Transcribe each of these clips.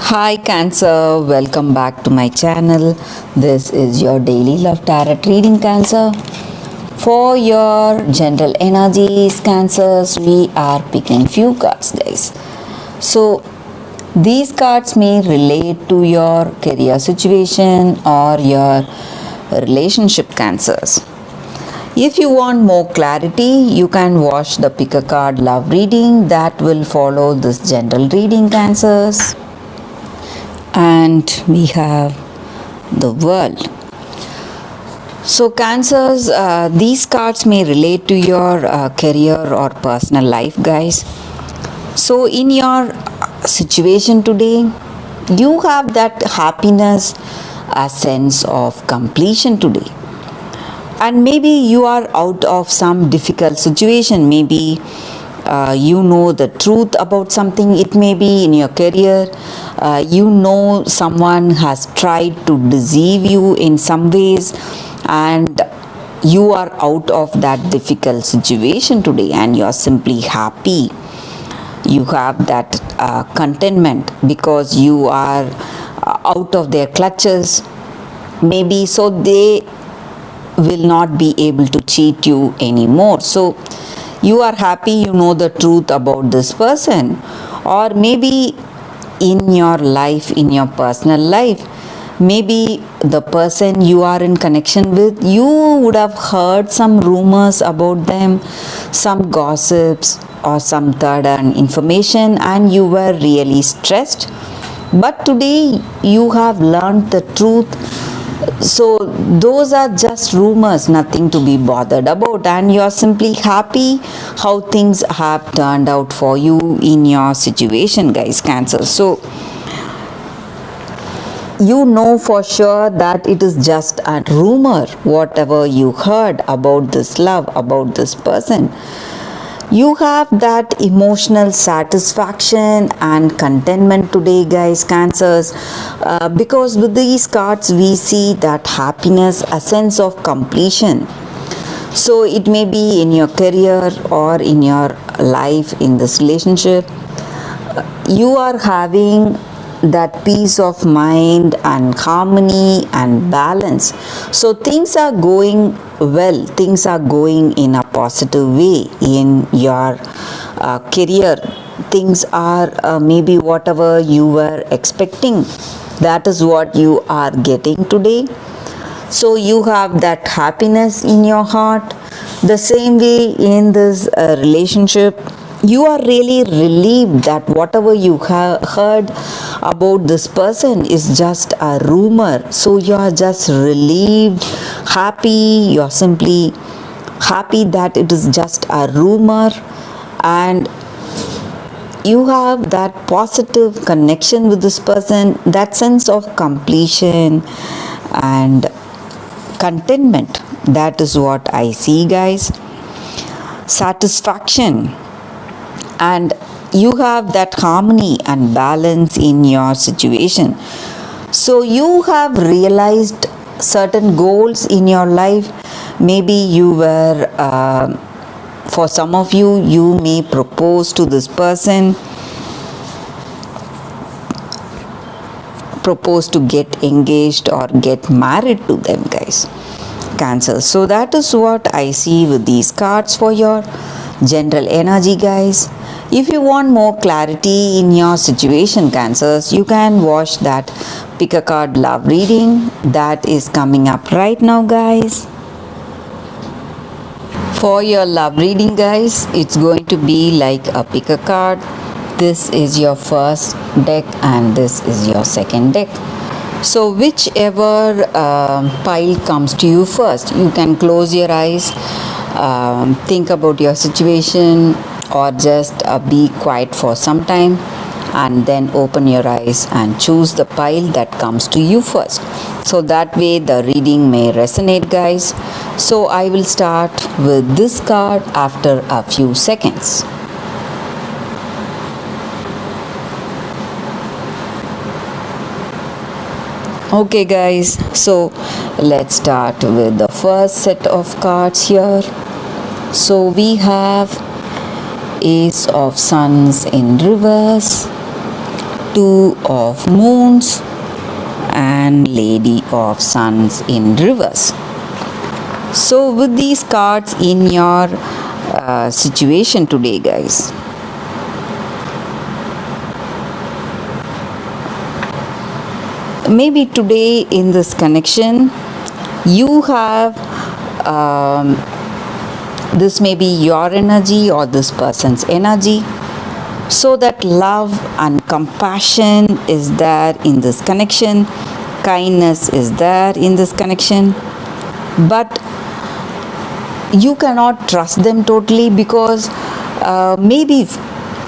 Hi Cancer, welcome back to my channel. This is your daily love tarot reading, Cancer. For your general energies, Cancers, we are picking few cards, guys. So these cards may relate to your career situation or your relationship, Cancers. If you want more clarity, you can watch the pick a card love reading that will follow this general reading, Cancers. And we have the world. So Cancers, these cards may relate to your career or personal life, guys. So in your situation today, you have that happiness, a sense of completion today. And maybe you are out of some difficult situation. Maybe you know the truth about something. It may be in your career. You know someone has tried to deceive you in some ways, and you are out of that difficult situation today, and you are simply happy. You have that contentment because you are out of their clutches. Maybe so they will not be able to cheat you anymore. So you are happy, you know the truth about this person. Or maybe in your life, in your personal life, maybe the person you are in connection with, you would have heard some rumors about them, some gossips or some third-hand information, and you were really stressed. But today you have learned the truth. So those are just rumors, nothing to be bothered about, and you are simply happy how things have turned out for you in your situation, guys, Cancer. So you know for sure that it is just a rumor, whatever you heard about this love, about this person. You have that emotional satisfaction and contentment today, guys, Cancers, because with these cards we see that happiness, a sense of completion. So it may be in your career or in your life, in this relationship. You are having that peace of mind and harmony and balance. So things are going well, things are going in a positive way in your career. Things are maybe whatever you were expecting, that is what you are getting today. So you have that happiness in your heart. The same way in this relationship, you are really relieved that whatever you have heard about this person is just a rumor. So you are just relieved, happy, you are simply happy that it is just a rumor, and you have that positive connection with this person, that sense of completion and contentment. That is what I see, guys. Satisfaction, and you have that harmony and balance in your situation. So you have realized certain goals in your life. Maybe you were for some of you, you may propose to this person, propose to get engaged or get married to them, guys, Cancer. So that is what I see with these cards for your general energy, guys. If you want more clarity in your situation, Cancers, you can watch that pick a card love reading that is coming up right now, guys. For your love reading, guys, it's going to be like a pick a card. This is your first deck and this is your second deck. So whichever pile comes to you first, you can close your eyes, think about your situation, or just be quiet for some time, and then open your eyes and choose the pile that comes to you first. So that way the reading may resonate, guys. So I will start with this card after a few seconds. Okay, guys, so let's start with the first set of cards here. So we have Ace of Suns in reverse, Two of Moons and Lady of Suns in reverse. So with these cards in your situation today, guys, maybe today in this connection you have this may be your energy or this person's energy, so that love and compassion is there in this connection, kindness is there in this connection, but you cannot trust them totally because maybe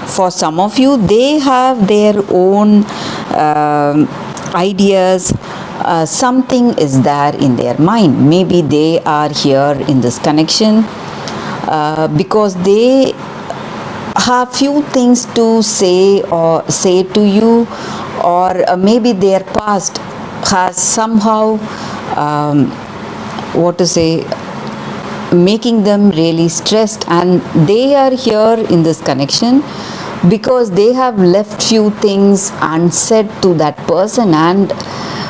for some of you they have their own ideas. Something is there in their mind. Maybe they are here in this connection because they have few things to say or say to you, or maybe their past has somehow making them really stressed, and they are here in this connection because they have left few things unsaid to that person, and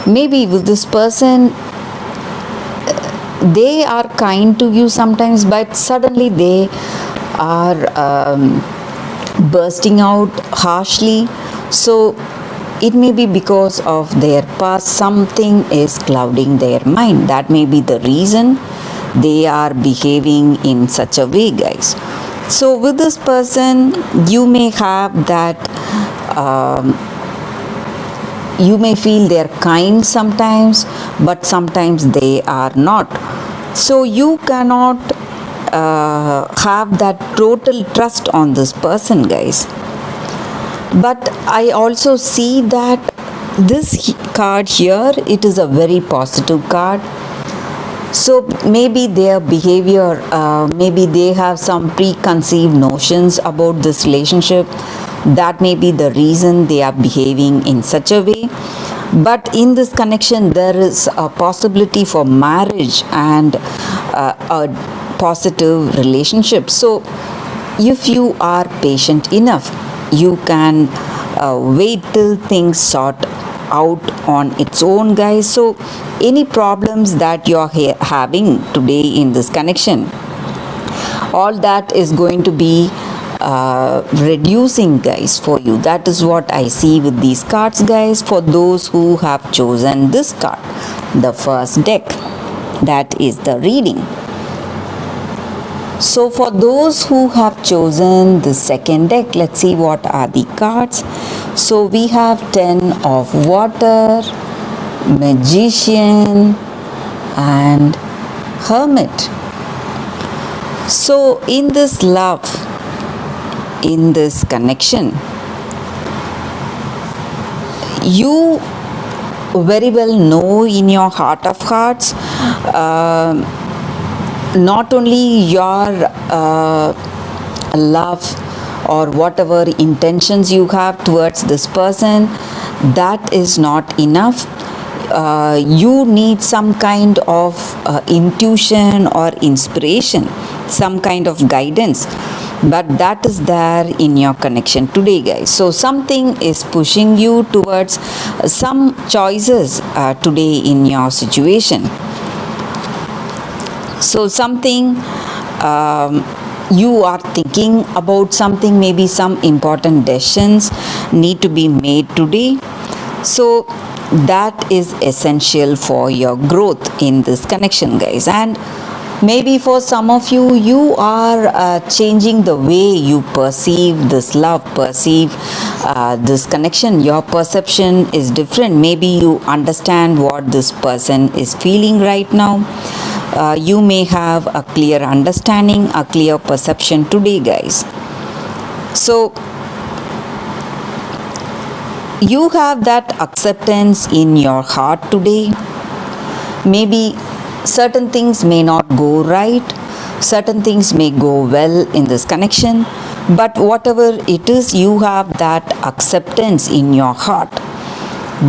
maybe with this person they are kind to you sometimes, but suddenly they are bursting out harshly. So it may be because of their past, something is clouding their mind. That may be the reason they are behaving in such a way, guys. So with this person you may have that you may feel they're kind sometimes, but sometimes they are not. So you cannot have that total trust on this person, guys. But I also see that this card here, it is a very positive card. So maybe their behavior, maybe they have some preconceived notions about this relationship. That may be the reason they are behaving in such a way. But in this connection there is a possibility for marriage and a positive relationship. So if you are patient enough, you can wait till things sort out on its own, guys. So any problems that you are having today in this connection, all that is going to be reducing, guys, for you. That is what I see with these cards, guys, for those who have chosen this card, the first deck. That is the reading. So for those who have chosen the second deck, let's see what are the cards. So we have 10 of Water, Magician and Hermit. So in this love, in this connection, you very well know in your heart of hearts not only your love or whatever intentions you have towards this person, that is not enough. You need some kind of intuition or inspiration, some kind of guidance, but that is there in your connection today, guys. So something is pushing you towards some choices today in your situation. So something you are thinking about something, maybe some important decisions need to be made today. So that is essential for your growth in this connection, guys. And maybe for some of you, you are changing the way you perceive this love, perceive this connection. Your perception is different. Maybe you understand what this person is feeling right now. You may have a clear understanding, a clear perception today, guys. So you have that acceptance in your heart today. Maybe certain things may not go right, certain things may go well in this connection, but whatever it is, you have that acceptance in your heart.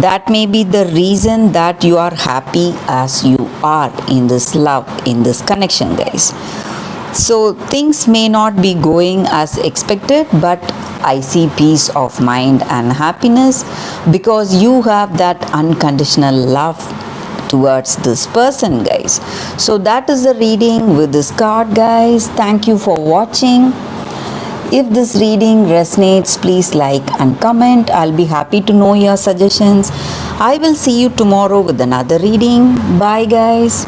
That may be the reason that you are happy as you are in this love, in this connection, guys. So things may not be going as expected, but I see peace of mind and happiness because you have that unconditional love towards this person, guys. So that is the reading with this card, guys. Thank you for watching. If this reading resonates, please like and comment. I'll be happy to know your suggestions. I will see you tomorrow with another reading. Bye, guys.